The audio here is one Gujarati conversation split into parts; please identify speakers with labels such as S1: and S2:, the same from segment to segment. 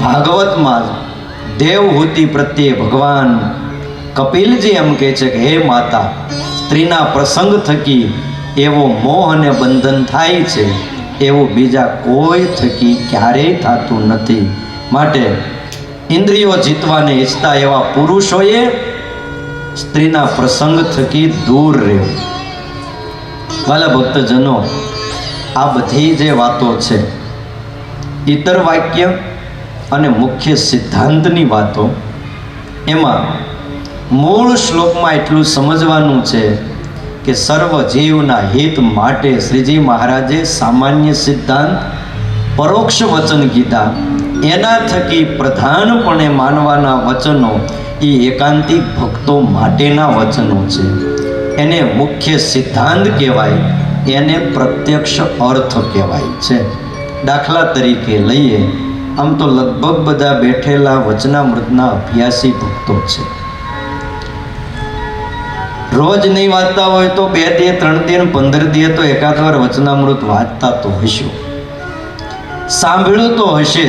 S1: ભાગવતમાં દેવહૂતિ પ્રત્યે ભગવાન કપિલજી એમ કહે છે કે હે માતા, સ્ત્રીના પ્રસંગ થકી એવો મોહ અને બંધન થાય છે એવું બીજા કોઈ થકી ક્યારેય થતું નથી. માટે ઇન્દ્રિયો જીતવાને ઈચ્છતા એવા પુરુષોએ સ્ત્રીના પ્રસંગ થકી દૂર રહેવું. વાલા ભક્તજનો, આ બધી જે વાતો છે, ઇતર વાક્ય અને મુખ્ય સિદ્ધાંતની વાતો, એમાં મૂળ શ્લોકમાં એટલું સમજવાનું છે કે સર્વ જીવના હિત માટે શ્રીજી મહારાજે સામાન્ય સિદ્ધાંત પરોક્ષ વચન કીધા. એના થકી પ્રધાનપણે માનવાના વચનો એ એકાંતિક ભક્તો માટેના વચનો છે. એને મુખ્ય સિદ્ધાંત કહેવાય, એને પ્રત્યક્ષ અર્થ કહેવાય છે. દાખલા તરીકે લઈએ, આમ તો લગભગ બધા બેઠેલા વચનામૃતના અભ્યાસી ભક્તો છે. રોજ નહીં વાંચતા હોય તો 2 દિવસ 3 દિવસ 15 દિવસ તો એકાદ વાર વચનામૃત વાંચતા તો હશો, સાંભળ્યું તો હશે.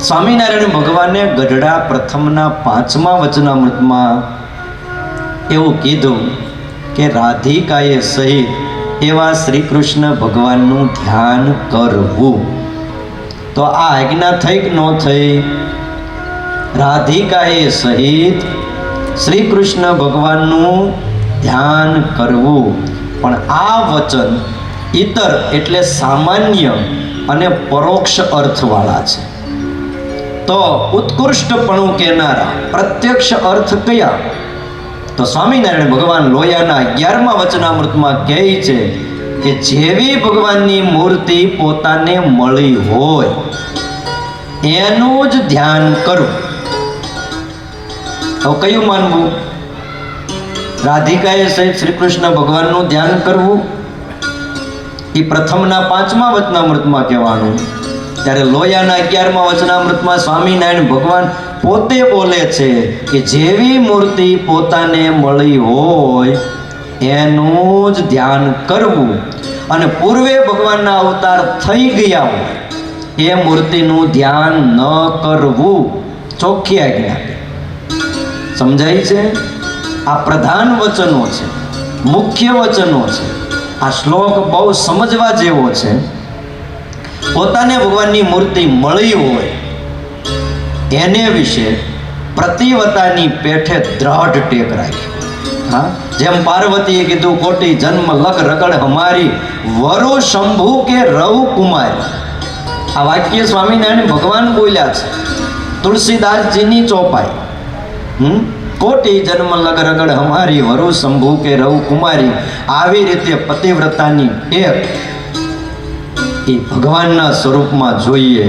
S1: સ્વામિનારાયણ ભગવાને ગઢડા પ્રથમના 5મા વચનામૃતમાં એવું કીધું કે રાધિકાએ સહિત એવા શ્રી કૃષ્ણ ભગવાનનું ધ્યાન કરવું. તો આ આજ્ઞા થઈ કે ન થઈ? રાધિકાએ સહિત શ્રી કૃષ્ણ ભગવાનનું ધ્યાન કરવું. પણ આ વચન ઇતર એટલે સામાન્ય અને પરોક્ષ અર્થવાળા છે. તો ઉત્કૃષ્ટપણું કહેનારા પ્રત્યક્ષ અર્થ કયા? તો સ્વામિનારાયણ ભગવાન લોયાના 11મા વચનામૃતમાં કહે છે કે જેવી ભગવાનની મૂર્તિ પોતાને મળી હોય એનું જ ધ્યાન કરવું. તો કયું માનવું? રાધિકાએ સહિત શ્રી કૃષ્ણ ભગવાનનું ધ્યાન કરવું એ પ્રથમના 5મા વચનામૃતમાં કહેવાનું. ત્યારે લોયાના 11મા વચનામૃતમાં સ્વામિનારાયણ ભગવાન પોતે બોલે છે કે જેવી મૂર્તિ પોતાને મળી હોય એનું જ ધ્યાન કરવું. અને પૂર્વે ભગવાનના અવતાર થઈ ગયા હોય એ મૂર્તિનું ધ્યાન ન કરવું. ચોખ્ખી આજ્ઞા. સમજાય છે? આ પ્રધાન વચનો છે, મુખ્ય વચનો છે. આ શ્લોક બહુ સમજવા જેવો છે. પોતાને ભગવાનની મૂર્તિ મળી હોય એને વિશે પ્રતિવતાની પેઠે દ્રઢ ટેક રાખી. હા, જેમ પાર્વતીએ કીધું કોટી જન્મ લખ રગડ હમારી વરુ શંભુ કે રવ કુમારી. આ વાક્ય સ્વામિનારાયણ ભગવાન બોલ્યા છે, તુલસીદાસજીની ચોપાઈ. કોટી જન્મ લગ રગડ હમારી વરુ શંભુ કે રવ કુમારી. આવી રીતે પતિવ્રતાની ટેક એ ભગવાનના સ્વરૂપમાં જોઈએ.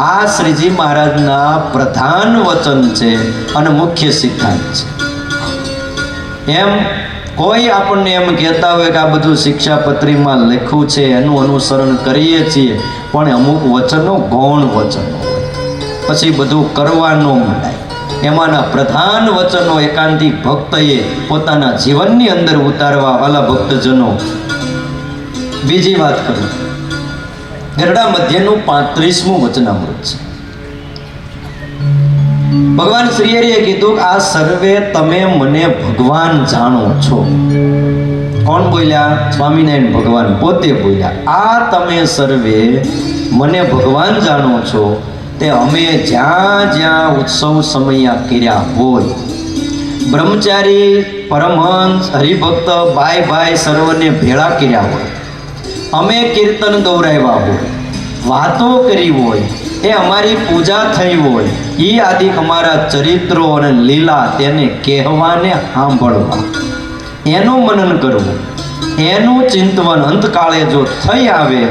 S1: આ શ્રીજી મહારાજના પ્રધાન વચન છે અને મુખ્ય સિદ્ધાંત છે. એમ કોઈ આપણને એમ કહેતા હોય કે આ બધું શિક્ષાપત્રીમાં લખ્યું છે એનું અનુસરણ કરીએ છીએ, પણ અમુક વચનો ગૌણ વચનો હોય, પછી બધું કરવા ન માંડાય. એમાંના પ્રધાન વચનો એકાંતિક ભક્તએ પોતાના જીવનની અંદર ઉતારવા. વાલા ભક્તજનો, બીજી વાત કરું, ગરડા મધ્યનું 35મું વચનામૃત છે. ભગવાન શ્રી હરિએ કીધું આ સર્વે તમે મને ભગવાન જાણો છો. કોણ બોલ્યા? સ્વામિનારાયણ ભગવાન પોતે બોલ્યા. આ તમે સર્વે મને ભગવાન જાણો છો તે અમે જ્યાં જ્યાં ઉત્સવ સમયા કર્યા હોય, બ્રહ્મચારી પરમહંસ હરિભક્ત ભાઈ ભાઈ સર્વને ભેળા કર્યા હોય, અમે કીર્તન ગૌરાવ્યા હોય, વાતો કરી હોય, એ અમારી પૂજા થઈ હોય, એ આદિક અમારા ચરિત્રો અને લીલા તેને કહેવાને સાંભળવા, એનું મનન કરવું, એનું ચિંતવન અંતકાળે જો થઈ આવે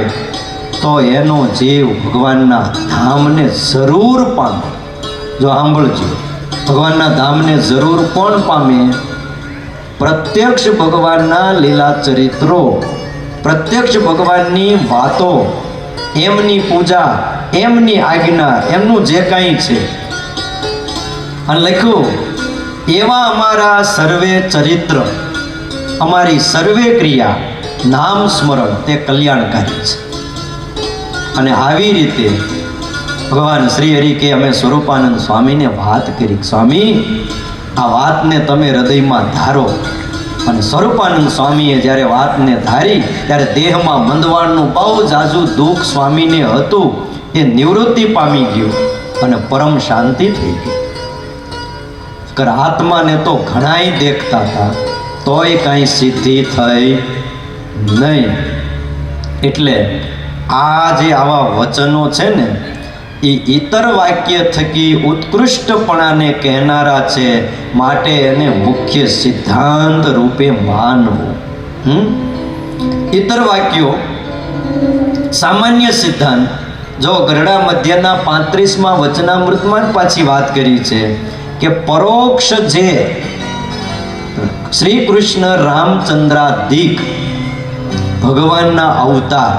S1: તો એનો જીવ ભગવાનના ધામને જરૂર પામે. જો સાંભળજો, ભગવાનના ધામને જરૂર કોણ પામે? પ્રત્યક્ષ ભગવાનના લીલા ચરિત્રો, પ્રત્યક્ષ ભગવાનની વાતો, એમની પૂજા, એમની આજ્ઞા, એમનું જે કાંઈ છે. અને લખ્યું એવા અમારા સર્વે ચરિત્ર, અમારી સર્વે ક્રિયા, નામ સ્મરણ તે કલ્યાણકારી છે. અને આવી રીતે ભગવાન શ્રી હરિ કે અમે સ્વરૂપાનંદ સ્વામીને વાત કરી, સ્વામી આ વાતને તમે હૃદયમાં ધારો. અને સ્વરૂપાનંદ સ્વામીએ જ્યારે વાતને ધારી ત્યારે દેહમાં મંદવાળનું બહુ જાજુ દુઃખ સ્વામીને હતું એ નિવૃત્તિ પામી ગયું અને પરમ શાંતિ થઈ ગઈ. આત્માને તો ઘણાય દેખતા હતા તોય કાંઈ સિદ્ધિ થઈ નહીં. એટલે આ જે આવા વચનો છે ને એ ઇતર વાક્ય થકી ઉત્કૃષ્ટપણાને કહેનારા છે, માટે એને મુખ્ય સિદ્ધાંત રૂપે માનવું. ઇતર વાક્યો સામાન્ય સિદ્ધાંત જો ગરડા મધ્યના 35મા વચનામૃતમાં જ પાછી વાત કરી છે કે પરોક્ષ જે શ્રી કૃષ્ણ રામચંદ્રાદિક ભગવાનના અવતાર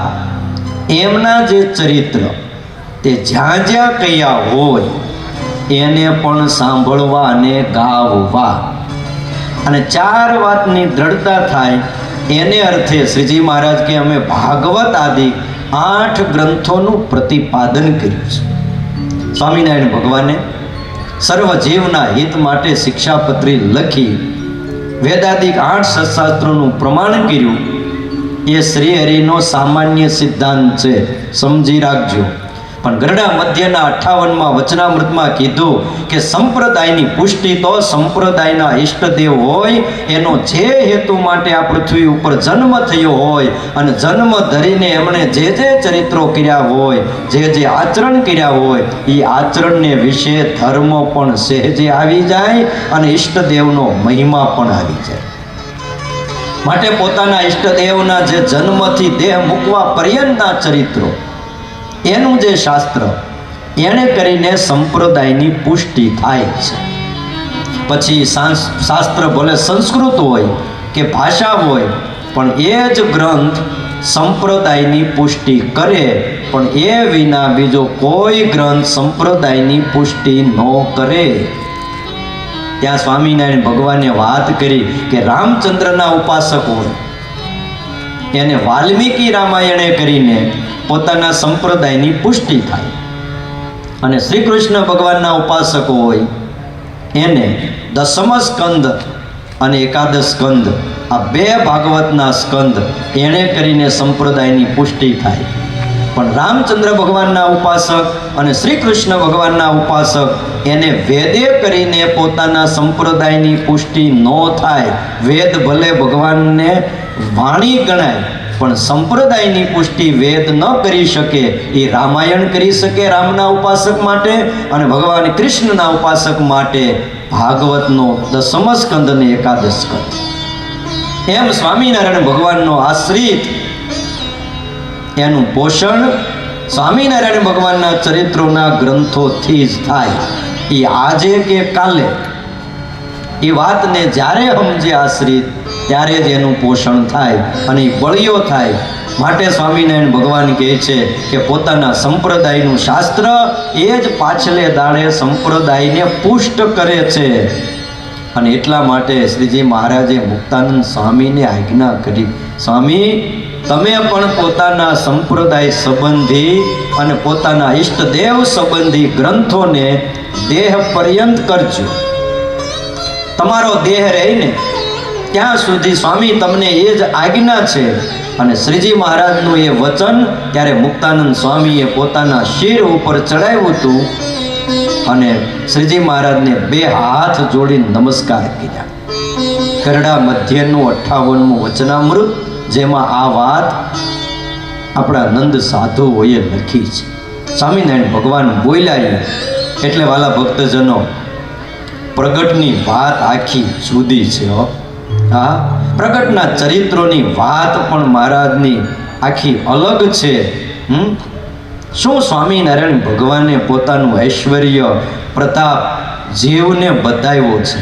S1: એમના જે ચરિત્ર તે જ્યાં જ્યાં કયા હોય એને પણ સાંભળવા અને ગાવવા. અને 4 વાતની દ્રઢતા થાય એને અર્થે શ્રીજી મહારાજ કે અમે ભાગવત આદિ 8 ગ્રંથોનું પ્રતિપાદન કર્યું છે. સ્વામિનારાયણ ભગવાને સર્વ જીવના હિત માટે શિક્ષાપત્રી લખી વેદાદિક 8 સત્શાસ્ત્રોનું પ્રમાણ કર્યું. એ શ્રી હરિનો સામાન્ય સિદ્ધાંત છે, સમજી રાખજો. પણ ગરડા મધ્યના 58મા વચનામૃતમાં કીધું કે સંપ્રદાયની પુષ્ટિ તો સંપ્રદાયના ઈષ્ટદેવ હોય એનો જે હેતુ માટે આ પૃથ્વી ઉપર જન્મ થયો હોય અને જન્મ ધરીને એમણે જે જે ચરિત્રો કર્યા હોય, જે આચરણ કર્યા હોય એ આચરણને વિશે ધર્મ પણ સહેજે આવી જાય અને ઈષ્ટદેવનો મહિમા પણ આવી જાય. માટે પોતાના ઈષ્ટદેવના જે જન્મથી દેહ મૂકવા પર્યંતના ચરિત્રો એનું જે શાસ્ત્ર એને કરીને સંપ્રદાયની પુષ્ટિ થાય છે. પછી શાસ્ત્ર ભલે સંસ્કૃત હોય કે ભાષા હોય પણ એ જ ગ્રંથ સંપ્રદાયની પુષ્ટિ કરે, પણ એ વિના બીજો કોઈ ગ્રંથ સંપ્રદાયની પુષ્ટિ ન કરે. ત્યાં સ્વામિનારાયણ ભગવાને વાત કરી કે રામચંદ્રના ઉપાસક હોય એને વાલ્મીકી રામાયણે કરીને પોતાના સંપ્રદાયની પુષ્ટિ થાય, અને શ્રી કૃષ્ણ ભગવાનના ઉપાસકો હોય એને 10મ સ્કંદ અને 11 સ્કંદ આ 2 ભાગવતના સ્કંદ એણે કરીને સંપ્રદાયની પુષ્ટિ થાય. પણ રામચંદ્ર ભગવાનના ઉપાસક અને શ્રી કૃષ્ણ ભગવાનના ઉપાસક એને વેદે કરીને પોતાના સંપ્રદાયની પુષ્ટિ ન થાય. વેદ ભલે ભગવાનને વાણી ગણાય પણ સંપ્રદાયની પુષ્ટિ વેદ ન કરી શકે, એ રામાયણ કરી શકે રામના ઉપાસક માટે, અને ભગવાન કૃષ્ણના ઉપાસક માટે ભાગવતનો 10મ સ્કંદ અને 11 સ્કંદ. એમ સ્વામિનારાયણ ભગવાનનો આશ્રિત એનું પોષણ સ્વામિનારાયણ ભગવાનના ચરિત્રોના ગ્રંથોથી જ થાય. એ આજે કે કાલે એ વાતને જ્યારે સમજે આશ્રિત ત્યારે જ એનું પોષણ થાય અને એ બળિયો થાય. માટે સ્વામિનારાયણ ભગવાન કહે છે કે પોતાના સંપ્રદાયનું શાસ્ત્ર એ જ પાછલે દાડે સંપ્રદાયને પુષ્ટ કરે છે. અને એટલા માટે શ્રીજી મહારાજે મુક્તાનંદ સ્વામીને આજ્ઞા કરી, સ્વામી તમે પણ પોતાના સંપ્રદાય સંબંધી અને પોતાના ઈષ્ટદેવ સંબંધી ગ્રંથોને દેહ પર્યંત કરજો. તમારો દેહ રહીને ત્યાં સુધી સ્વામી તમને એ જ આજ્ઞા છે. અને શ્રીજી મહારાજનું એ વચન ત્યારે મુક્તાનંદ સ્વામીએ પોતાના શિર ઉપર ચડાવ્યું હતું અને શ્રીજી મહારાજને 2 હાથ જોડીને નમસ્કાર કર્યા. ગરડા મધ્યનું 58મું વચનામૃત, જેમાં આ વાત આપણા નંદ સાધુઓએ લખી છે. સ્વામિનારાયણ ભગવાન બોલ્યા એટલે વાલા ભક્તજનો પ્રગટની વાત આખી જુદી છે. હા, પ્રગટના ચરિત્રોની વાત પણ મહારાજની આખી અલગ છે. શું સ્વામિનારાયણ ભગવાને પોતાનું ઐશ્વર્ય પ્રતાપ જીવને બતાવ્યો છે.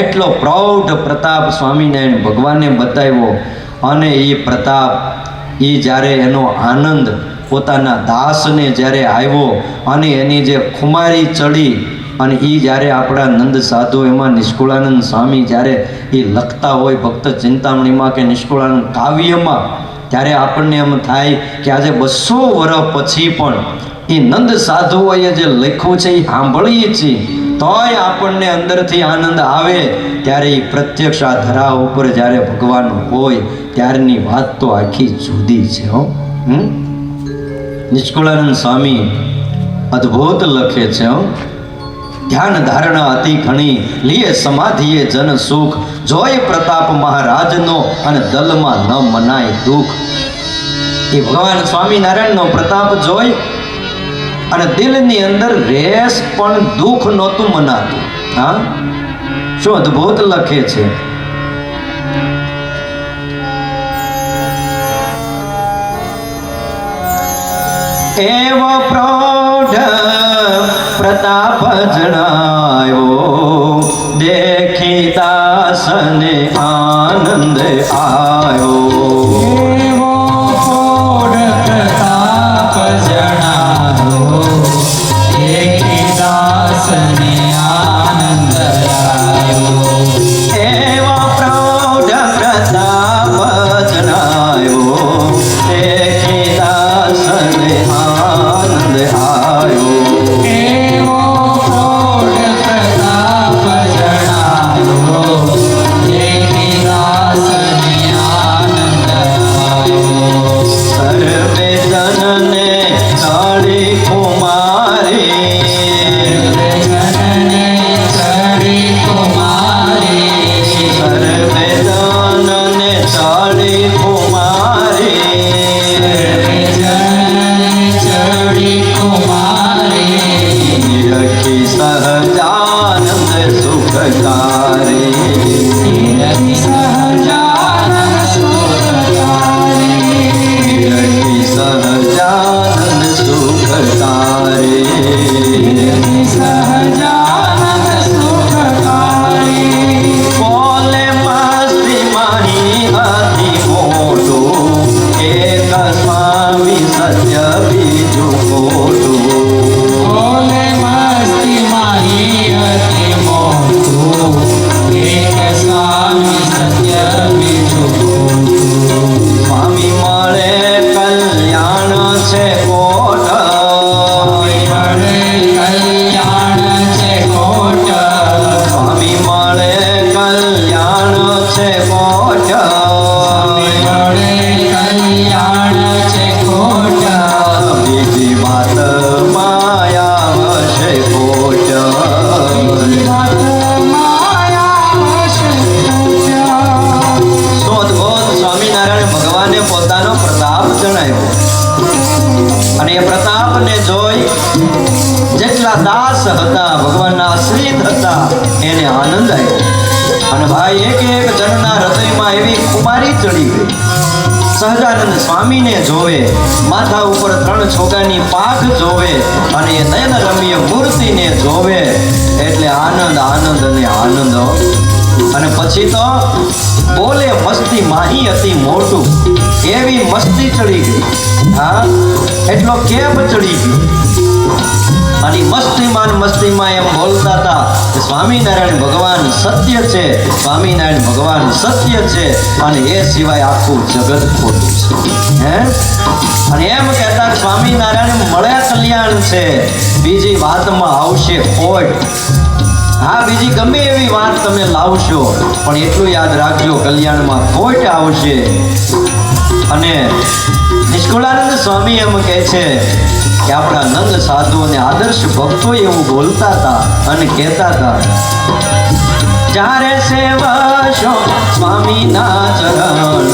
S1: એટલો પ્રૌઢ પ્રતાપ સ્વામિનારાયણ ભગવાને બતાવ્યો, અને એ પ્રતાપ એ જ્યારે એનો આનંદ પોતાના દાસને જ્યારે આવ્યો અને એની જે ખુમારી ચડી અને એ જ્યારે આપણા નંદ સાધુ એમાં નિષ્કુળાનંદ સ્વામી જ્યારે એ લખતા હોય ભક્ત ચિંતામણીમાં કે નિષ્કુળાનંદ કાવ્યમાં ત્યારે આપણને એમ થાય કે આજે 200 વર્ષ પછી પણ એ નંદ સાધુઓએ જે લખ્યું છે એ સાંભળીએ છીએ તોય આપણને અંદરથી આનંદ આવે. ત્યારે એ પ્રત્યક્ષ આ ધરા ઉપર જ્યારે ભગવાન હોય ત્યારની વાત તો આખી જુદી છે. નિષ્કુળાનંદ સ્વામી અદ્ભુત લખે છે. ધ્યાન ધારણા અતિ ઘણી લીએ સમાધિએ જન સુખ જોય પ્રતાપ મહારાજનો અને દલમાં ન મનાય દુઃખ. એ ભગવાન સ્વામિનારાયણનો પ્રતાપ જોઈ અને દિલની અંદર રેસ પણ દુઃખ નહોતું મનાતું. હા, શું અદ્ભુત લખે છે. એવો પ્રૌઢ પ્રતાપ જણાયો દેખી દાસને આનંદ આવ્યો.
S2: એવો પ્રૌઢ પ્રતાપ જણાયો દેખી દાસને આનંદ આવ્યો.
S1: એવો પ્રૌઢ પ્રતાપ જણાયો દેખી દાસને આનંદ આવ્યો.
S2: એવો પ્રૌઢ પ્રતાપ જણાયો દેખી દાસને આનંદ આવ્યો.
S1: સર્વે જનને કાળી કુમારી
S2: જનને ચડી કુમારી
S1: સર્વે જનને કાળી કુમારી
S2: જનને ચડી કુમારી
S1: નિરખી સહજાનંદ સુખકારી
S2: સહજાનંદ સુખકારી
S1: નિરખી સહજાનંદ સુખકારી
S2: સહજાનંદ સુખકારી
S1: બોલે મસ્તી માહી અતિ મોટું એક સ્વામી સત્ય બીજું ખોટું.
S2: બોલે મસ્તી માહી અતિ મોટું એક સ્વામી સત્ય બીજું ખોટું.
S1: સ્વામી મળે કલ્યાણ છે કોટ
S2: મળે કલ્યાણ છે કોટ
S1: સ્વામી મળે કલ્યાણ છે કોટ
S2: મળે કલ્યાણ છે કોટ
S1: બીજી વાત માયા છે કોટ. શું અદ્ભુત સ્વામિનારાયણ ભગવાને પોતાનો પ્રતાપ જણાવ્યો અને એ પ્રતાપને જોઈ જેટલા દાસ હતા ભગવાનના આશ્રિત હતા એને આનંદ આવ્યો. અને ભાઈ એક એક જણના હૃદયમાં એવી કુમારી ચડી ગઈ. સહજાનંદ સ્વામીને જોવે, માથા ઉપર 3 છોગાની પાખ જોવે અને એ નયન રમ્ય મૂર્તિને જોવે એટલે આનંદ આનંદ અને આનંદ. અને પછી તો બોલે મસ્તી માહી અતિ મોટું એવી મસ્તી ચડી ગઈ. હા, એટલો કેપ ચડી ગયો. અને મસ્તીમાં એમ બોલતા હતા કે સ્વામિનારાયણ ભગવાન સત્ય છે, સ્વામિનારાયણ ભગવાન સત્ય છે અને એ સિવાય આખું જગત ખોટું છે. હે, અને એમ કહેતા કે સ્વામિનારાયણ મળે કલ્યાણ છે, બીજી વાતમાં આવશે ખોટ. હા, બીજી ગમે એવી વાત તમે લાવશો પણ એટલું યાદ રાખજો કલ્યાણમાં ખોટ આવશે. અને નિષ્કુળાનંદ સ્વામી એમ કહે છે કે આપણા નંદ સાધુ અને આદર્શ ભક્તો એવું બોલતા હતા અને કહેતા હતા, જ્યારે સેવશો સ્વામીના ચરણ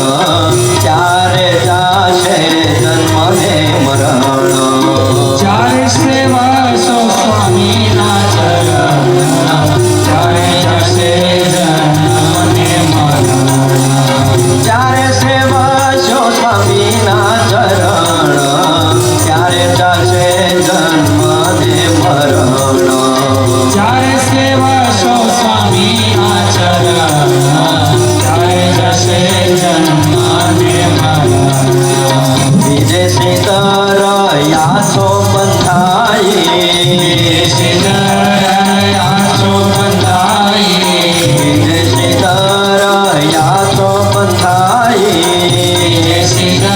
S1: ત્યારે જાશે જન્મ ને મરણ.
S2: જ્યારે સેવશો સ્વામીના ચરણ ત્યારે જશે જન્મ ને મરણ.
S1: જ્યારે સેવશો સ્વામીના ચરણ ત્યારે જાશે જન્મ ને મરણ.
S2: જ્યારે સેવશો સ્વામીના ચરણ ત્યારે જશે જન્મ ને મરણ.
S1: વિજય શીતર યાસો બંધાઈ
S2: સિદ્ધરાયાસો બંધાઈ
S1: વિજય શીતર યાસો બંધાઈ
S2: સિદ્ધ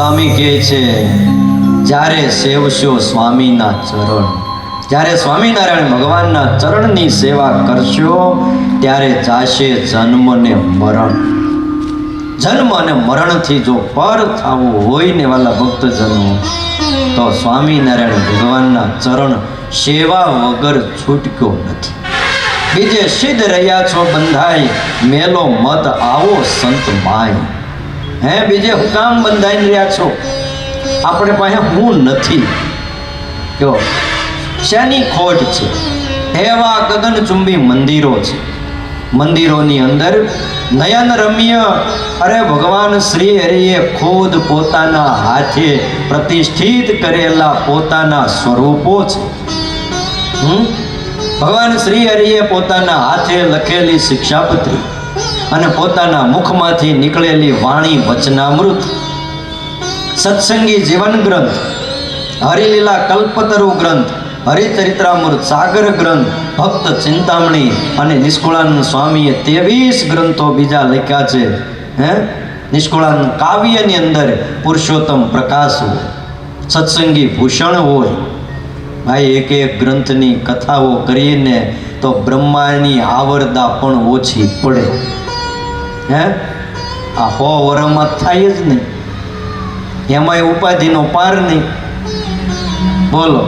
S1: સ્વામી કહે છે જ્યારે સેવશો સ્વામીના ચરણ, જ્યારે સ્વામિનારાયણ ભગવાનના ચરણની સેવા કરશો ત્યારે જાશે જન્મ ને મરણ. જન્મ અને મરણથી જો પર થવું હોય ને વાલા ભક્તજનો, તો સ્વામિનારાયણ ભગવાનના ચરણ સેવા વગર છૂટક્યો નથી. બીજે સિદ્ધ રહ્યા છો બંધાઈ, મેલો મત આવો સંત માય. હે બીજે હું કામ બંધાઈને રહ્યા છો? આપણે પાસે હું નથી. જો શેની ખોટ છે? એવા ગગનચુંબી મંદિરો છે, મંદિરોની અંદર નયન રમ્ય અરે ભગવાન શ્રી હરિએ ખુદ પોતાના હાથે પ્રતિષ્ઠિત કરેલા પોતાના સ્વરૂપો છે. ભગવાન શ્રી હરિએ પોતાના હાથે લખેલી શિક્ષાપત્રી અને પોતાના મુખમાંથી નીકળેલી વાણી વચનામૃત, સત્સંગી જીવન ગ્રંથ, હરિલીલા કલ્પતરુ ગ્રંથ, હરિચરિત્રામૃત સાગર ગ્રંથ, ભક્ત ચિંતામણી અને નિષ્કુળાનંદ સ્વામીએ 23 ગ્રંથો બીજા લખ્યા છે. નિષ્કુળાનંદ કાવ્યની અંદર પુરુષોત્તમ પ્રકાશ હોય, સત્સંગી ભૂષણ હોય. ભાઈ એક એક ગ્રંથની કથાઓ કરીને તો બ્રહ્માની આવરદા પણ ઓછી પડે. આ 100 વર્ષમાં થાય જ નહીં, એમાંય ઉપાધિનો પાર નહીં. બોલો,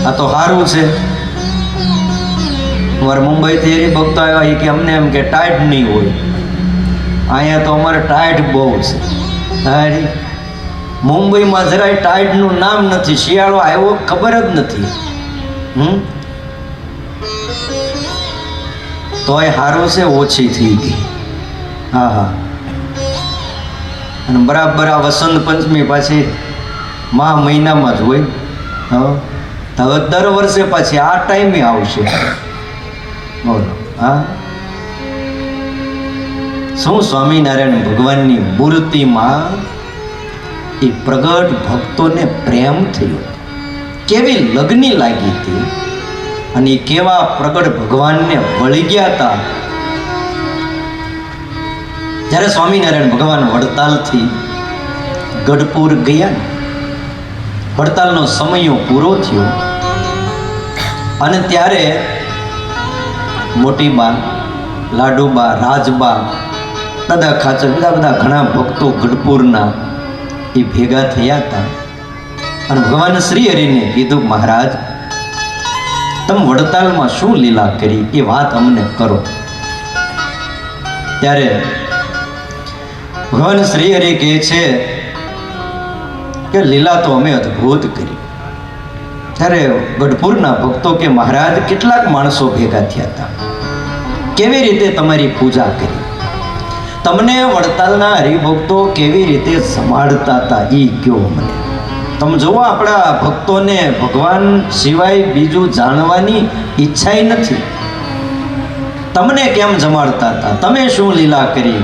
S1: આ તો સારું છે. અમારે મુંબઈથી એરી ભક્તો આવ્યા કે અમને એમ કે ટાઈટ નહીં હોય. અહીંયા તો અમારે ટાઈટ બહુ છે. હારી મુંબઈમાં જરાય ટાઈટનું નામ નથી. શિયાળો આવ્યો ખબર જ નથી. તોય સારું છે, ઓછી થઈ ગઈ. હા. અને બરાબર આ વસંત પંચમી પાછી મહિનામાં જ હોય. હવે દર વર્ષે પાછી આ ટાઈમે આવશે. બોલો, હા. શું સ્વામિનારાયણ ભગવાનની મૂર્તિમાં એ પ્રગટ ભક્તોને પ્રેમ થયો, કેવી લગ્ની લાગી હતી અને કેવા પ્રગટ ભગવાનને વળી ગયા હતા. જ્યારે સ્વામિનારાયણ ભગવાન વડતાલથી ગઢપુર ગયા, વડતાલનો સમય પૂરો થયો અને ત્યારે મોટીબા, લાડુબા, રાજબા, દાદા ખાચર, બધા ઘણા ભક્તો ગઢપુરના એ ભેગા થયા હતા અને ભગવાન શ્રી હરિને કીધું, મહારાજ તમે વડતાલમાં શું લીલા કરી એ વાત અમને કરો. ત્યારે ભગવાન શ્રી હરિ કહે છે કે લીલા તો અમે અદ્ભુત કરી. ત્યારે ગઢપુરના ભક્તો કે મહારાજ કેટલાક માણસો ભેગા થયા હતા, કેવી રીતે તમારી પૂજા કરી, તમને વડતાલના હરિભક્તો કેવી રીતે સંભાળતા હતા એ કયો મને. તમે જુઓ, આપણા ભક્તોને ભગવાન સિવાય બીજું જાણવાની ઈચ્છા નથી. તમને કેમ જમાડતા હતા, તમે શું લીલા કરી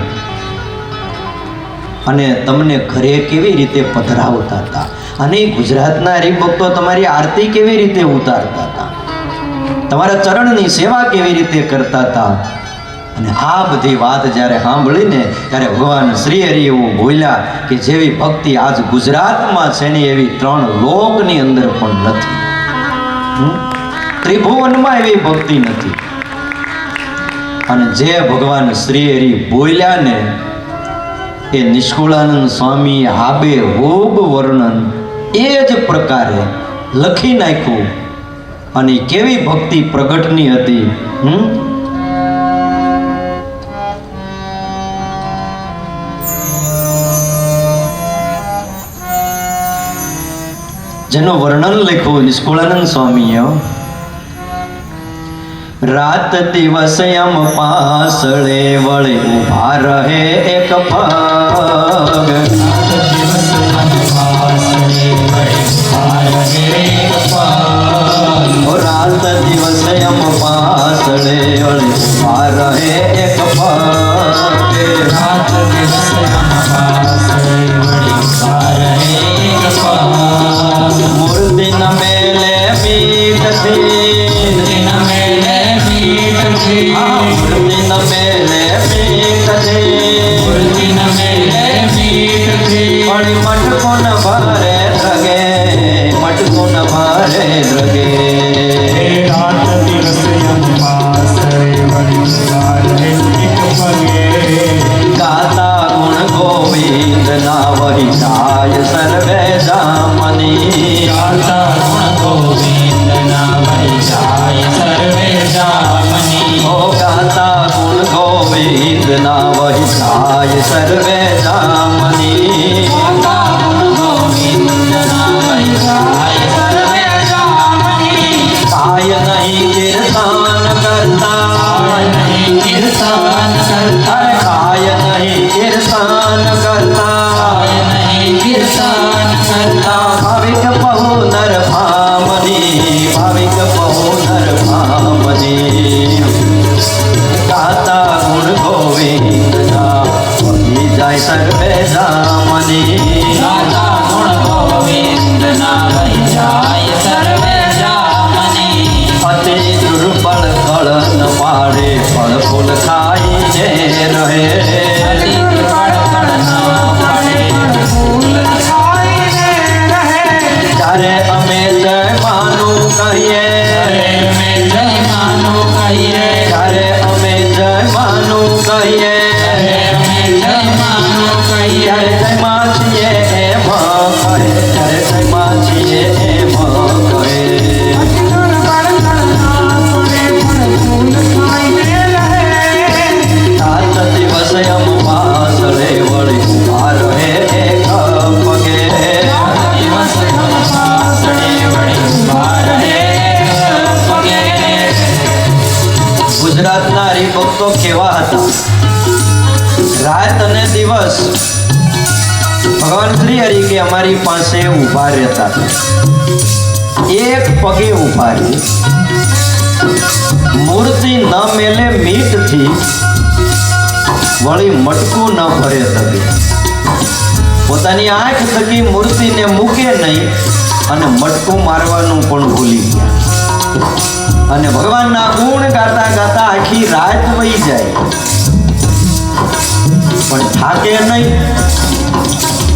S1: અને તમને ઘરે કેવી રીતે પધરાવતા હતા, અને ગુજરાતના હરિભક્તો તમારી આરતી કેવી રીતે ઉતારતા હતા, તમારા ચરણની સેવા કેવી રીતે કરતા હતા. અને આ બધી વાત જ્યારે સાંભળીને ત્યારે ભગવાન શ્રી હરિ એવું બોલ્યા કે જેવી ભક્તિ આજ ગુજરાતમાં છે ને એવી 3 લોકની અંદર પણ નથી. ત્રિભુવનમાં એવી ભક્તિ નથી. અને જે ભગવાન શ્રી હરિ બોલ્યા ને એ નિષ્કુળાનંદ સ્વામી હાબે હોબ વર્ણન એ જ પ્રકારે લખી નાખ્યું. અને કેવી ભક્તિ પ્રગટની હતી. જેનું વર્ણન લખ્યું નિષ્કુળાનંદ સ્વામીએ. રાત દિવસ યમ પાસળે વળે ઉભા રહે એક પગ, રાત દિવસ યમ પાસળે વળે ઉભા રહે એક પગ,
S2: રાત દિવસ
S1: મૂર્તિ ન મેલે પીઠથી,
S2: મૂર્તિ ન મેલે પીઠથી,
S1: મૂર્તિ ન મેલે પીઠથી,
S2: મૂર્તિ ન મેલે
S1: વળી મટકો ન ભારે દ્રગે, મટકો ન ભારે દ્રગે.
S2: હે રાત દિવસ યમપાસ વળી ચાલે એક પગે.
S1: ગાતા ગુણ ગોવિંદ ના વહી જાય સર્વે જામની.
S2: ગાતા ગુણ ગોવિંદ ના વહી જાય સર્વે જામની.
S1: ઓ ગાતા ગુણ ગોવિંદ ના વહી જાય સર્વે જામની.
S2: ગાતા ગુણ ગોવિંદ ના વહી જાય સર્વે જામની.
S1: કાય નહીં કીર્તન કરતા,
S2: નહીં કીર્તન કરતા.
S1: અરે કાય નહીં કીર્તન કરતા,
S2: નહીં કીર્તન કરતા.
S1: ભાવિક બહુ નર ભામની, ભાવિક બહુ નર ભામની. ગાતા ગુણ ગોવિંદના વહી જાય સર્વે જામની.
S2: ગાતા ગુણ ગોવિંદ ના વહી જાય સર્વે જામની.
S1: અતિ દુર્બળ ફળ ન પાડે, ફળ ફૂલ ખાઈને રહે.
S2: અતિ દુર્બળ ફળ ન પડે, ફૂલ ખાઈને રહે.
S1: ત્યારે અમે જય માનું કહીએ,
S2: અમે જય માનું કહીએ.
S1: ત્યારે અમે જય માનું કહીએ,
S2: અમે જય માનું કહીએ.
S1: ત્યારે જય માં છીએ એમ કહે, ત્યારે જય માં છીએ એમ કહે.
S2: અતિ દુર્બળ ફળ ન પડે, ફળ ફૂલ ખાઈને રહે.
S1: રાત દિવસ એમ વાસળે વળી ઉભા રહે એક પગે.
S2: દિવસ વાસળે વળી ઊભા રહે પગે.
S1: ગુજરાતના હરિભક્તો કેવા હતા? રાત અને દિવસ ભગવાન શ્રી હરિ કે અમારી પાસે ઊભા રહેતા હતા. એક પગે ઊભા રહે. મૂર્તિ ન મેલે મીઠથી, વળી મટકું ન ભરે તકે. પોતાની આંખ થકી મૂર્તિને મૂકે નહીં અને મટકું મારવાનું પણ ભૂલી ગયા. અને ભગવાનના ગુણ ગાતા ગાતા આખી રાત વહી જાય પણ થાકે નહીં.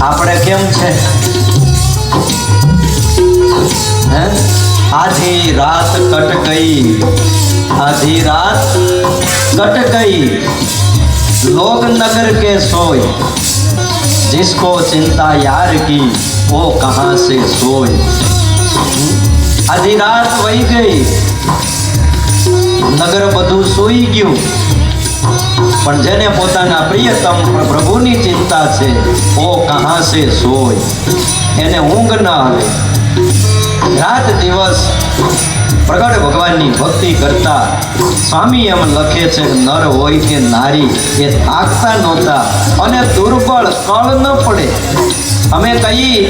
S1: આપણે કેમ છે? હે? આધી રાત કટ ગઈ, आधी रात कट गई, लोग नगर के सोए, जिसको चिंता यार की वो कहाँ से सोए। आधी रात वही गई, नगर બધું સૂઈ ગયું, પણ જેને પોતાના પ્રિયતમ પ્રભુની ચિંતા છે ઓ કહાં સે સોય, એને ઊંઘ ન આવે. રાત દિવસ પ્રગટ ભગવાનની ભક્તિ કરતા સ્વામી એમ લખે છે કે નર હોય કે નારી એ થાકતા નહોતા અને દુર્બળ કળ ન પડે. અમે કહીએ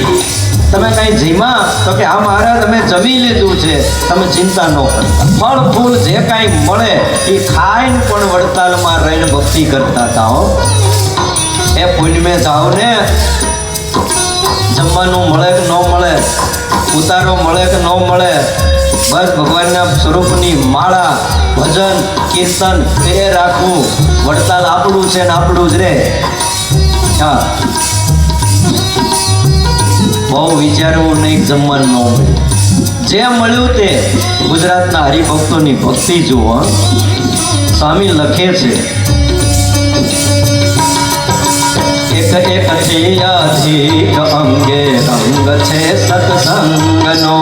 S1: તમે કઈ જીમા તો કે આ મહારાજ અમે જમી લીધું છે, તમે ચિંતા ન કરતા. ફળ ફૂલ જે કાંઈ મળે એ ખાઈને પણ વડતાલમાં રહીને ભક્તિ કરતા હતા. હો એ પુણ્યમે જાઓ ને, જમવાનું મળે કે ન મળે, ઉતારો મળે કે ન મળે, બસ ભગવાનના સ્વરૂપની માળા ભજન કીર્તન એ રાખવું. વડતાલ આપણું છે ને આપણું જ રે. હા, બહુ વિચારવું નહીં, જમવાનું ન મળ્યું, જે મળ્યું તે ગુજરાતના હરિભક્તોની ભક્તિ જુઓ. સ્વામી લખે છે એક એક થી અધિક અંગે રંગ છે સત્સંગનો,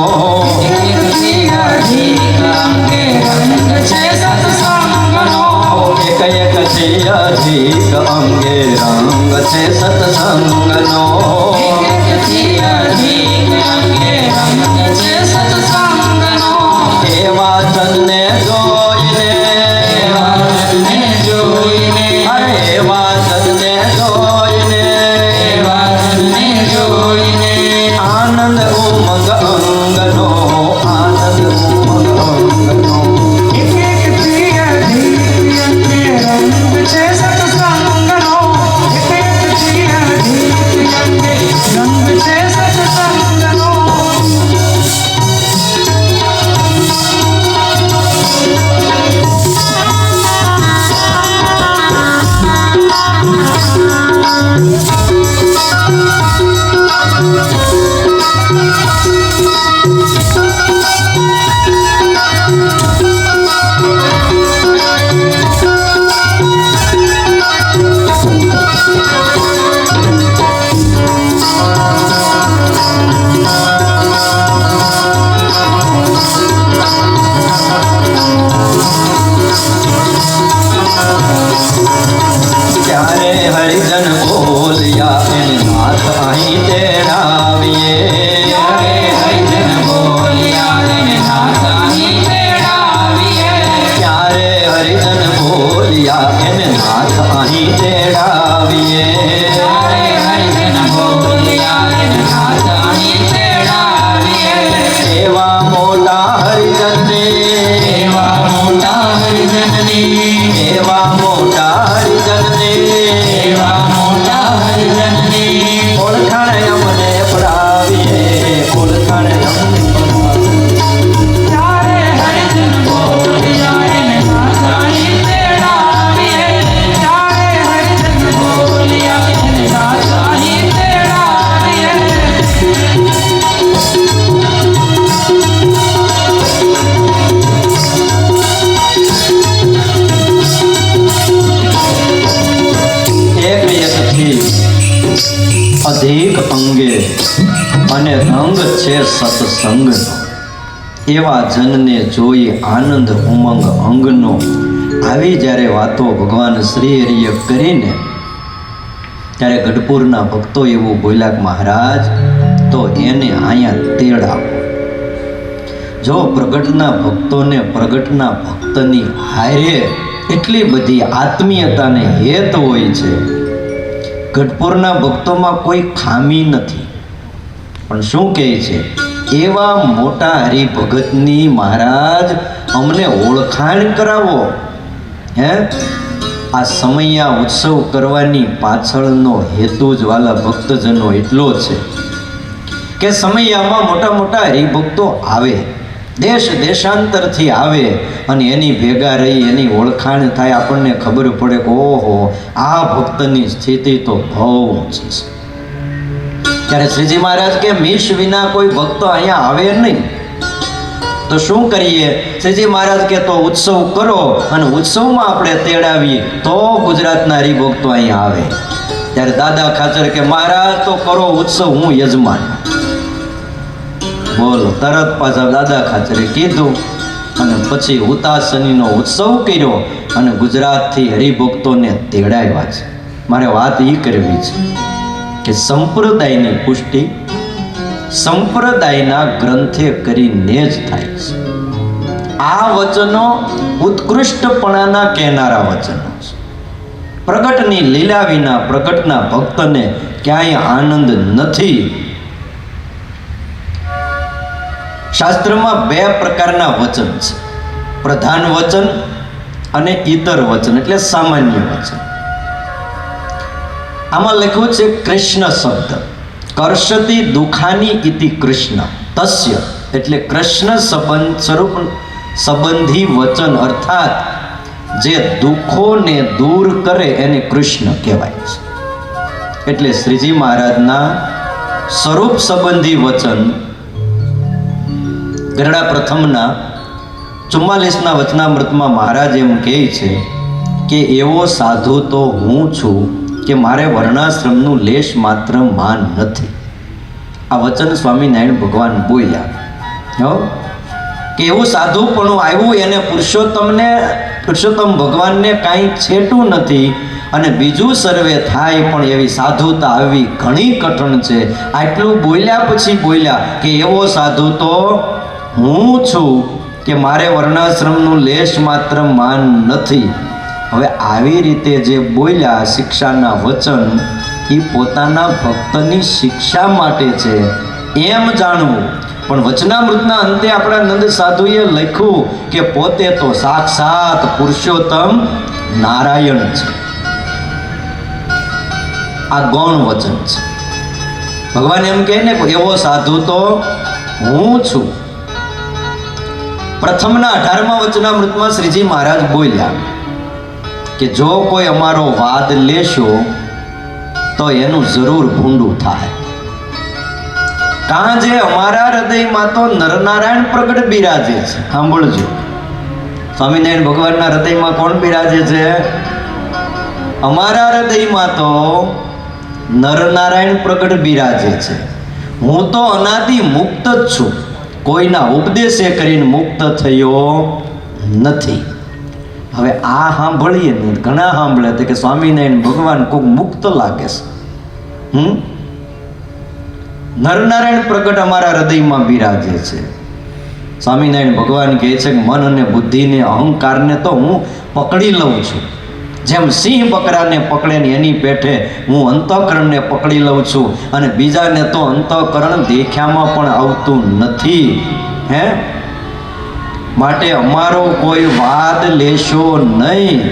S2: એક થી અધિક અંગે રંગ છે સત્સંગનો,
S1: એક એક થી અધિક અંગે રંગ છે સત્સંગનો,
S2: એક થી અધિક અંગે રંગ છે સત્સંગનો.
S1: એવા તને જોઈને,
S2: એવાને જોઈને,
S1: અરે એવા તને જોઈને,
S2: એવાને જોઈને
S1: આનંદ ઉમંગ અંગનો, આનંદ ઉમંગ અંગનો.
S2: એક એક થી અધિક અંગે રંગ છે સત્સંગનો, એક એક થી અધિક અંગે રંગ છે સત્સંગનો.
S1: ભોગલ્યા એને નાથ અહીં તેડાવીએ.
S2: ચારે હરિજન ભોગલ્યા એને નાથ અહીં તેડાવીએ.
S1: એવા મોટા હરિજનને,
S2: એવા મોટા હરિજનને,
S1: એવા મોટા હરિજનને,
S2: એવા મોટા હરિજનને
S1: ઓળખાણ અમને પડાવીએ, ઓળખાણ અમને પડાવીએ.
S2: ચારે હરિજન ભોગલ્યા એને નાથ અહીં તેડાવીએ. ચારે હરિજન ભોગલ્યા એને નાથ અહીં તેડાવીએ.
S1: એક એકથી અધિક અંગે અને રંગ છે સત્સંગનો. એવા જનને જોઈ આનંદ ઉમંગ અંગનો. આવી જ્યારે વાતો ભગવાન શ્રી હરિએ કરીને ત્યારે ગઢપુરના ભક્તો એવું બોલ્યા કે મહારાજ તો એને અહીંયા તેડાવો. જો પ્રગટના ભક્તોને પ્રગટના ભક્તની હારે એટલી બધી આત્મીયતાને હેત હોય છે. ગઢપુરના ભક્તોમાં કોઈ ખામી નથી, પણ શું કહે છે, એવા મોટા હરિભગતની મહારાજ અમને ઓળખાણ કરાવો. હે, આ સમૈયા ઉત્સવ કરવાની પાછળનો હેતુ જ વાલા ભક્તજનો એટલો છે કે સમૈયામાં મોટા મોટા હરિભક્તો આવે, દેશ દેશાંતરથી આવે અને એની ભેગા રહી એની ઓળખાણ થાય, આપણને ખબર પડે કે ઓહો આ ભક્તની સ્થિતિ તો બહુ ઊંચી છે. ત્યારે શ્રીજી મહારાજ કે મીશ વિના કોઈ ભક્તો અહીંયા આવે નહીં. તો શું કરીએ? શ્રીજી મહારાજ કે તો ઉત્સવ કરો અને ઉત્સવમાં આપણે તેડાવીએ તો ગુજરાતના હરિભક્તો અહીંયા આવે. ત્યારે દાદા ખાચર કે મહારાજ તો કરો ઉત્સવ, હું યજમાન. બોલો, તરત પાછા દાદા ખાચરે કીધું અને પછી હુતાશનીનો ઉત્સવ કર્યો અને ગુજરાતથી હરિભક્તોને તેડાવ્યા છે. મારે વાત એ કરવી છે કે સંપ્રદાયની પુષ્ટિ સંપ્રદાયના ગ્રંથે કરીને જ થાય છે. આ વચનો ઉત્કૃષ્ટપણાના કહેનારા વચનો છે. પ્રગટની લીલા વિના પ્રગટના ભક્તને ક્યાંય આનંદ નથી. શાસ્ત્રમાં બે પ્રકારના વચન છે, પ્રધાન વચન અને ઈતર વચન એટલે સામાન્ય વચન. આમાં લખ્યું છે કૃષ્ણ શબ્દ, કર્ષતી દુખાની ઇતિ કૃષ્ણ તસ્ય, એટલે કૃષ્ણ સ્વરૂપ સંબંધી વચન, અર્થાત જે દુઃખોને દૂર કરે એને કૃષ્ણ કહેવાય છે. એટલે શ્રીજી મહારાજના સ્વરૂપ સંબંધી વચન ગરડા પ્રથમના 44ના વચનામૃતમાં મહારાજ એમ કહે છે કે એવો સાધુ તો હું છું કે મારે વર્ણાશ્રમનું લેશ માત્ર માન નથી. આ વચન સ્વામિનારાયણ ભગવાન બોલ્યા કે એવું સાધુપણું આવ્યું એને પુરુષોત્તમ ભગવાનને કાંઈ છેટું નથી અને બીજું સર્વે થાય પણ એવી સાધુતા આવી ઘણી કઠણ છે. આટલું બોલ્યા પછી બોલ્યા કે એવો સાધુ તો હું છું કે મારે વર્ણાશ્રમનું લેશ માત્ર માન નથી. હવે આવી રીતે જે બોલ્યા શિક્ષાના વચન એ પોતાના ભક્તની શિક્ષા માટે છે એમ જાણવું. પણ વચનામૃતના અંતે આપણા નંદ સાધુએ લખ્યું કે પોતે તો સાક્ષાત પુરુષોત્તમ નારાયણ છે. આ ગૌણ વચન છે. ભગવાન એમ કહે ને એવો સાધુ તો હું છું. પ્રથમના 18મા વચનામૃતમાં શ્રીજી મહારાજ બોલ્યા કે જો કોઈ અમારો વાદ લેશો તો એનું જરૂર ભૂંડું થાય. કાં જે અમારા હૃદયમાં તો નરનારાયણ પ્રગટ બિરાજે છે. સાંભળજો, સ્વામિનારાયણ ભગવાનના હૃદયમાં કોણ બિરાજે છે? અમારા હૃદયમાં તો નરનારાયણ પ્રગટ બિરાજે છે. હું તો અનાદિ મુક્ત જ છું, કોઈના ઉપદેશે કરીને મુક્ત થયો નથી. હવે આ સાંભળીએ ને ઘણા સાંભળે તો કે સ્વામિનારાયણ ભગવાન કોક મુક્ત લાગે છે. નરનારાયણ પ્રગટ અમારા હૃદયમાં બિરાજે છે. સ્વામિનારાયણ ભગવાન કહે છે કે મન અને બુદ્ધિને અહંકારને તો હું પકડી લઉં છું જેમ સિંહ બકરાને પકડે ને એની પેઠે હું અંતઃકરણને પકડી લઉં છું, અને બીજાને તો અંતઃકરણ દેખ્યામાં પણ આવતું નથી. હે માટે અમારો કોઈ વાદ લેશો નહીં,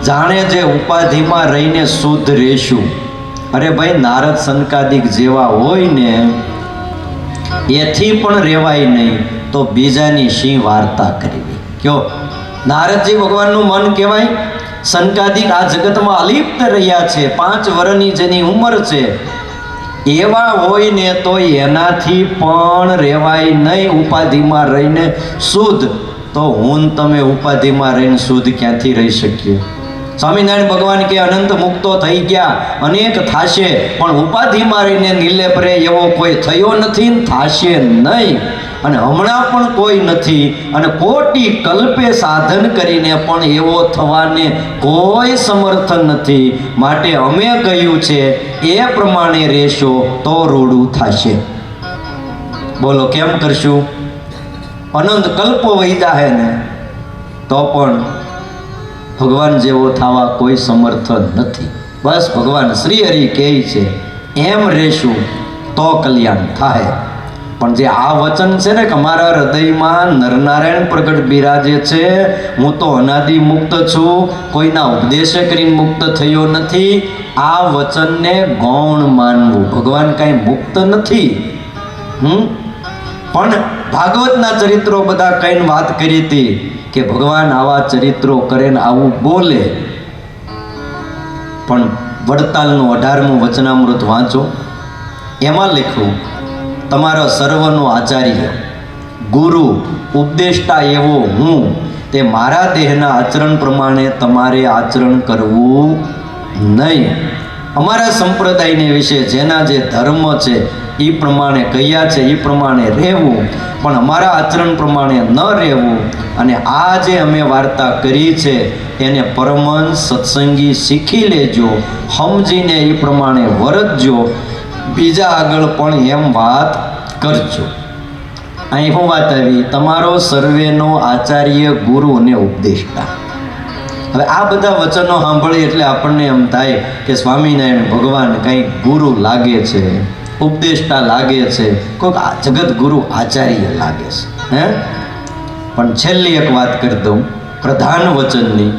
S1: જાણે જે ઉપાધિમાં રહીને શુદ્ધ રહેશું. અરે ભાઈ, નારદ સનકાદિક જેવા હોય ને એથી પણ રહેવાય નહીં તો બીજાની શી વાર્તા કરવી. કયો નારદજી ભગવાનનું મન કહેવાય. સનકાદિક આ જગતમાં અલિપ્ત રહ્યા છે, 5 વર્ષની જેની ઉંમર છે, એવા હોય ને તો એનાથી પણ રહેવાય નહીં ઉપાધિમાં રહીને શુદ્ધ. તો હું તમે ઉપાધિમાં રહીને શુદ્ધ ક્યાંથી રહી શકીએ? સ્વામિનારાયણ ભગવાન કે અનંત મુક્તો થઈ ગયા, અનેક થાશે, પણ ઉપાધિમાં રહીને નિર્લેપ રહે એવો કોઈ થયો નથી, થાશે નહીં, અને હમણાં પણ કોઈ નથી, અને કોટી કલ્પે સાધન કરીને પણ એવો થવાને કોઈ સમર્થ નથી. માટે અમે કહ્યું છે એ પ્રમાણે રહેશો તો રૂડું થશે. બોલો કેમ કરશું? અનંત કલ્પો વહી જાહે ને તો પણ ભગવાન જેવો થવા કોઈ સમર્થ નથી. બસ ભગવાન શ્રી હરિ કહે છે એમ રહેશું તો કલ્યાણ થાય. પણ જે આ વચન છે ને કે મારા હૃદયમાં નરનારાયણ પ્રગટ બિરાજે છે, હું તો અનાદિ મુક્ત છું, કોઈના ઉપદેશે કરીને મુક્ત થયો નથી, આ વચનને ગૌણ માનવું. ભગવાન કાંઈ મુક્ત નથી. પણ ભાગવતના ચરિત્રો બધા કઈને વાત કરી હતી કે ભગવાન આવા ચરિત્રો કરે ને આવું બોલે. પણ વડતાલનું 18મું વચનામૃત વાંચો, એમાં લખ્યું તમારા સર્વનો આચાર્ય ગુરુ ઉપદેષ્ટા એવો હું, તે મારા દેહના આચરણ પ્રમાણે તમારે આચરણ કરવું નહીં. અમારા સંપ્રદાયને વિશે જેના જે ધર્મ છે એ પ્રમાણે કહ્યા છે એ પ્રમાણે રહેવું, પણ અમારા આચરણ પ્રમાણે ન રહેવું. અને આ જે અમે વાર્તા કરી છે એને પરમહંસ સત્સંગી શીખી લેજો, સમજીને એ પ્રમાણે વર્તજો, બીજા આગળ પણ એમ વાત કરજો. અહીં શું વાત આવી? તમારો સર્વેનો આચાર્ય ગુરુ અને ઉપદેષ્ટા. હવે આ બધા વચનો સાંભળી એટલે આપણને એમ થાય કે સ્વામિનારાયણ ભગવાન કંઈક ગુરુ લાગે છે, ઉપદેષ્ટા લાગે છે, કોઈક જગત ગુરુ આચાર્ય લાગે છે. હે પણ છેલ્લી એક વાત કરી દઉં પ્રધાન વચનની.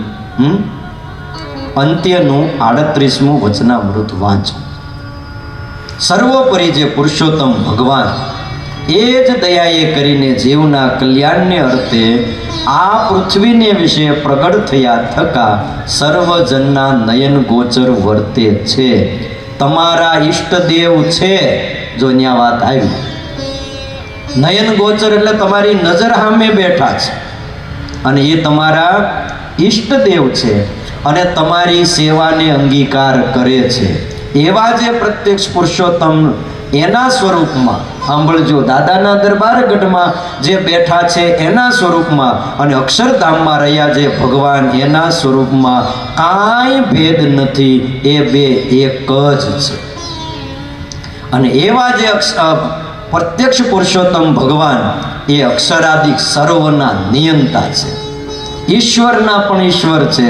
S1: અંત્યનું 38મું વચનામૃત વાંચો. સર્વોપરી જે પુરુષોત્તમ ભગવાન એ જ દયાએ કરીને જીવના કલ્યાણને અર્થે આ પૃથ્વીને વિશે પ્રગટ થયા થકા સર્વજનના નયન ગોચર વર્તે છે. તમારા ઈષ્ટદેવ છે. જો ત્યાં વાત આવી, નયન ગોચર એટલે તમારી નજર સામે બેઠા છે અને એ તમારા ઈષ્ટદેવ છે અને તમારી સેવાને અંગીકાર કરે છે. એવા જે પ્રત્યક્ષ પુરુષોત્તમ એના સ્વરૂપમાં સાંભળજો, દાદાના દરબારગઢમાં જે બેઠા છે એના સ્વરૂપમાં અને અક્ષરધામમાં રહ્યા જે ભગવાન એના સ્વરૂપમાં કાંઈ ભેદ નથી. એ બે એક જ છે. અને એવા જે પ્રત્યક્ષ પુરુષોત્તમ ભગવાન એ અક્ષરાદિક સર્વના નિયંતા છે, ઈશ્વરના પણ ઈશ્વર છે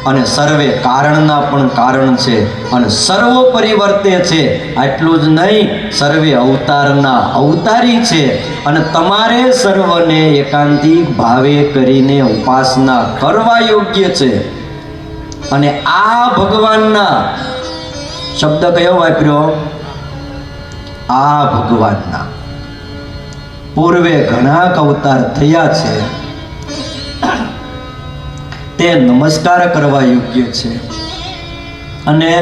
S1: અને સર્વે કારણના પણ કારણ છે અને સર્વ પરિવર્તે છે. આટલું જ નહીં, સર્વે અવતારના અવતારી છે અને તમારે સર્વને એકાંતિક ભાવે કરીને ઉપાસના કરવા યોગ્ય છે. અને આ ભગવાનના શબ્દ કયો વાપર્યો? આ ભગવાનના પૂર્વે ઘણા અવતાર થયા છે, તે નમસ્કાર કરવા યોગ્ય છે અને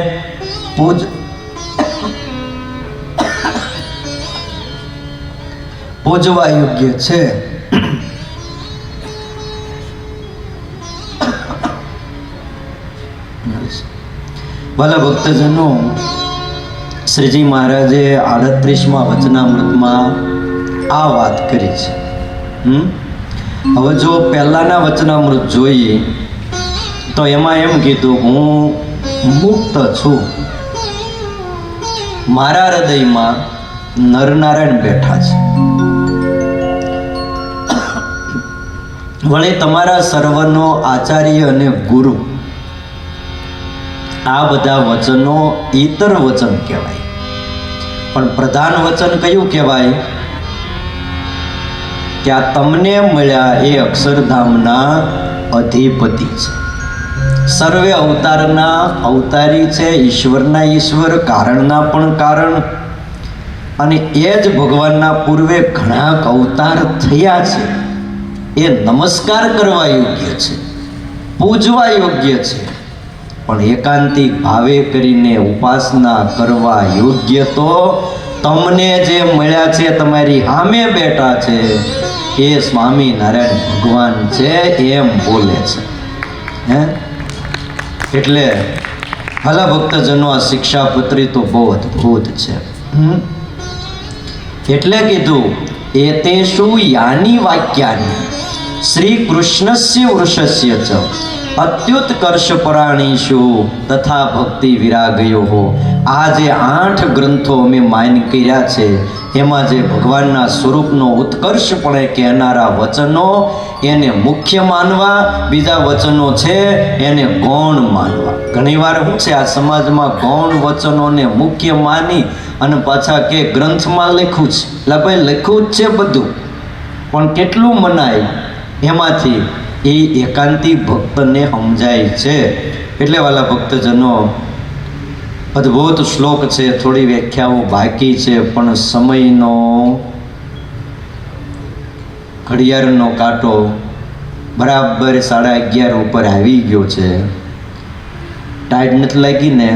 S1: પૂજવા યોગ્ય છે. ભલા ભક્તજનો, શ્રીજી મહારાજે 38મા વચનામૃતમાં આ વાત કરી છે. હવે જો પહેલાના વચનામૃત જોઈએ તો એમાં એમ કીધું હું મુક્ત છું, મારા હૃદયમાં નરનારાયણ બેઠા છે. વળી તમારા સર્વનો આચાર્ય અને ગુરુ આ બધા વચનો ઇતર વચન કહેવાય. પણ પ્રધાન વચન કયું કહેવાય? કે આ તમને મળ્યા એ અક્ષરધામના અધિપતિ છે, સર્વે અવતારના અવતારી છે, ઈશ્વરના ઈશ્વર, કારણના પણ કારણ. અને એ જ ભગવાનના પૂર્વે ઘણા અવતાર થયા છે. એ નમસ્કાર કરવા યોગ્ય છે, પૂજવા યોગ્ય છે, પણ એકાંતિક ભાવે કરીને ઉપાસના કરવા યોગ્ય તો તમને જે મળ્યા છે, તમારી સામે બેઠા છે, એ સ્વામિનારાયણ ભગવાન છે એમ બોલે છે. હે એટલે ભલા ભક્તજનો, આ શિક્ષાપત્રી તો બહુ અદ્ભુત છે. એટલે કીધું એતેષુ યાની વાક્યાની શ્રી કૃષ્ણસ્ય વૃષસ્ય ચ અત્યુત્કર્ષ પરાણીષુ તથા ભક્તિ વિરાગયો. આ જે 8 ગ્રંથો અમે માન્ય કર્યા છે, એમાં જે ભગવાનના સ્વરૂપનો ઉત્કર્ષપણે કહેનારા વચનો એને મુખ્ય માનવા, બીજા વચનો છે એને ગૌણ માનવા. ઘણીવાર શું છે, આ સમાજમાં ગૌણ વચનોને મુખ્ય માની અને પાછા કે ગ્રંથમાં લખ્યું છે, એટલે ભાઈ લખ્યું જ છે બધું, પણ કેટલું મનાય એમાંથી એ એકાંતી ભક્તને સમજાય છે. એટલે વાલા ભક્તજનો, અદ્ભુત શ્લોક છે, થોડી વ્યાખ્યાઓ બાકી છે, પણ સમયનો ઘડિયાળનો કાંટો બરાબર 11:30 ઉપર આવી ગયો છે. ટાઈટ નથી લાગી ને?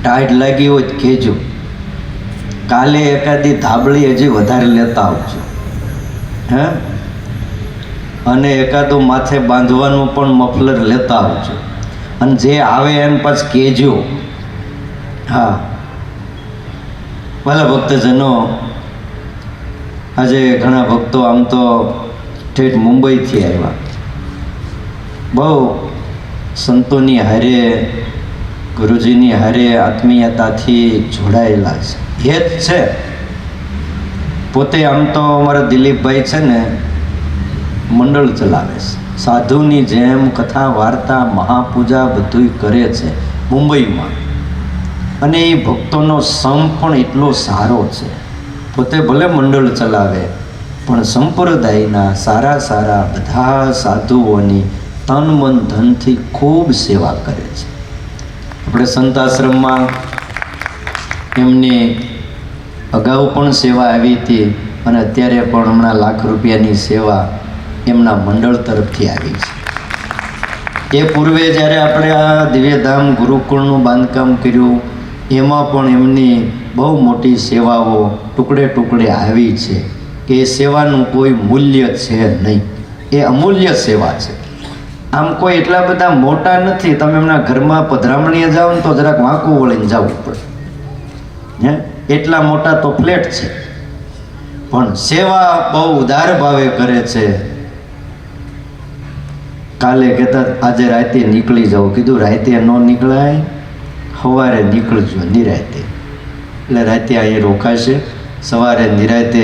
S1: ટાઈટ લાગી હોય તો કહેજો. કાલે એકાદી ધાબળી હજી વધારે લેતા આવજો. હે, અને એકાદું માથે બાંધવાનું પણ મફલર લેતા આવજો. અને જે આવે એમ પછી કહેજો. હા, ભલા ભક્તજનો, આજે ઘણા ભક્તો આમ તો ઠેઠ મુંબઈથી આવ્યા, બહુ સંતોની હારે, ગુરુજીની હારે આત્મીયતાથી જોડાયેલા છે. હેત છે. પોતે આમ તો અમારા દિલીપભાઈ છે ને, મંડળ ચલાવે છે, સાધુની જેમ કથા વાર્તા મહાપૂજા બધું કરે છે મુંબઈમાં. અને એ ભક્તોનો સંપ પણ એટલો સારો છે. પોતે ભલે મંડળ ચલાવે, પણ સંપ્રદાયના સારા સારા બધા સાધુઓની તન મન ધનથી ખૂબ સેવા કરે છે. આપણે સંતાશ્રમમાં એમની અગાઉ પણ સેવા આવી હતી, અને અત્યારે પણ હમણાં લાખ રૂપિયાની સેવા એમના મંડળ તરફથી આવી છે. એ પૂર્વે જ્યારે આપણે આ દિવ્યધામ ગુરુકુળનું બાંધકામ કર્યું, એમાં પણ એમની બહુ મોટી સેવાઓ ટુકડે ટુકડે આવી છે, કે એ સેવાનું કોઈ મૂલ્ય છે નહીં. એ અમૂલ્ય સેવા છે. આમ કોઈ એટલા બધા મોટા નથી. તમે એમના ઘરમાં પધરામણીએ જાઓ ને તો જરાક વાંકું વળીને જવું પડે. હે, એટલા મોટા તો ફ્લેટ છે, પણ સેવા બહુ ઉદાર ભાવે કરે છે. કાલે કહેતા આજે રાતે નીકળી જાઓ. કીધું રાતે ન નીકળાય, સવારે નીકળજો નિરાતે. એટલે રાતે અહીં રોકાશે, સવારે નિરાતે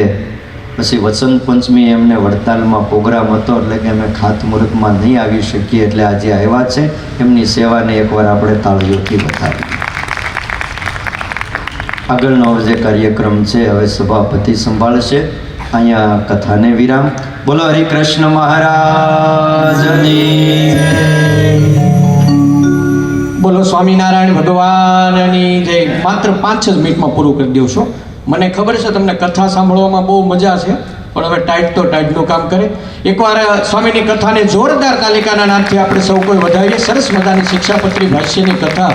S1: પછી વસંત પંચમી એમને વડતાલમાં પ્રોગ્રામ હતો, એટલે કે અમે ખાતમુહૂર્તમાં નહીં આવી શકીએ, એટલે આજે આવ્યા છે. એમની સેવાને એકવાર આપણે તાળીઓથી બતાવીએ. આગળનો જે કાર્યક્રમ છે હવે સભાપતિ સંભાળશે. અહીંયા કથાને વિરામ. બોલો હરિકૃષ્ણ મહારાજની.
S3: બોલો સ્વામિનારાયણ ભગવાનની જય. માત્ર 5 જ મિનિટમાં પૂરું કરી દઉં છું. મને ખબર છે તમને કથા સાંભળવામાં બહુ મજા છે, પણ હવે ટાઈટ તો ટાઈટનું કામ કરે. એકવાર સ્વામીની કથાને જોરદાર તાલિકાના નાદથી આપણે સૌ કોઈ વધાવીએ. સરસ મજાની શિક્ષાપત્રી ભાષ્યની કથા